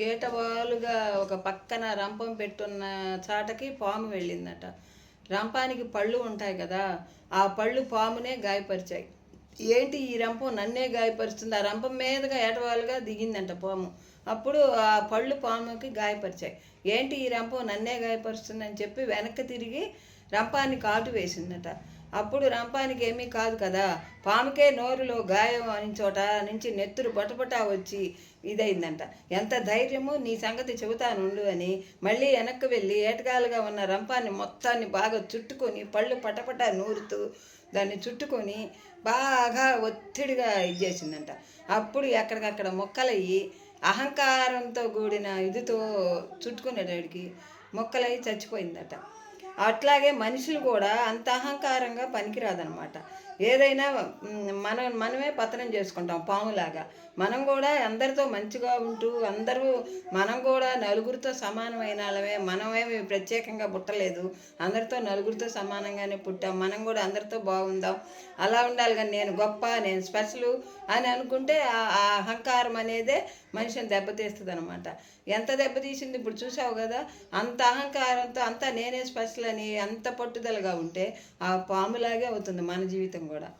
ఏటవాలుగా ఒక పక్కన రంపం పెట్టున్న చాటకి పాము వెళ్ళిందట. రంపానికి పళ్ళు ఉంటాయి కదా, ఆ పళ్ళు పామునే గాయపరిచాయి. ఏంటి ఈ రంపం నన్నే గాయపరుస్తుంది, ఆ రంపం మీదుగా ఏటవాలుగా దిగిందంట పాము. అప్పుడు ఆ పళ్ళు పాముకి గాయపరిచాయి. ఏంటి ఈ రంపం నన్నే గాయపరుస్తుందని చెప్పి వెనక్కి తిరిగి రంపాన్ని కాటు వేసిందట. అప్పుడు రంపానికి ఏమీ కాదు కదా, పాముకే నోరులో గాయం అని చోట నుంచి నెత్తురు బొటబొటా వచ్చి ఇదైందంట. ఎంత ధైర్యము, నీ సంగతి చెబుతానుండు అని మళ్ళీ వెనక్కి వెళ్ళి ఏటగాలుగా ఉన్న రంపాన్ని మొత్తాన్ని బాగా చుట్టుకొని పళ్ళు పటపట నూరుతూ దాన్ని చుట్టుకొని బాగా ఒత్తిడిగా ఇచ్చేసిందంట. అప్పుడు ఎక్కడికక్కడ మొక్కలయ్యి అహంకారంతో కూడిన ఇదితో చుట్టుకునేటడికి మొక్కలయ్యి చచ్చిపోయిందట. అట్లాగే మనుషులు కూడా అంత అహంకారంగా పనికిరాదనమాట. ఏదైనా మనమే పతనం చేసుకుంటాం పాములాగా. మనం కూడా అందరితో మంచిగా ఉంటూ మనం కూడా నలుగురితో సమానమైన వాళ్ళమే. మనమేమి ప్రత్యేకంగా పుట్టలేదు, అందరితో నలుగురితో సమానంగానే పుట్టాం. మనం కూడా అందరితో బాగుందాం, అలా ఉండాలి. కానీ నేను గొప్ప, నేను స్పెషలు అని అనుకుంటే ఆ అహంకారం అనేదే మనిషిని దెబ్బతీస్తుంది అనమాట. ఎంత దెబ్బతీసింది ఇప్పుడు చూసావు కదా. అంత అహంకారంతో అంతా నేనే స్పెషల్ అని అంత పట్టుదలగా ఉంటే ఆ పాములాగే అవుతుంది మన జీవితం కూడా.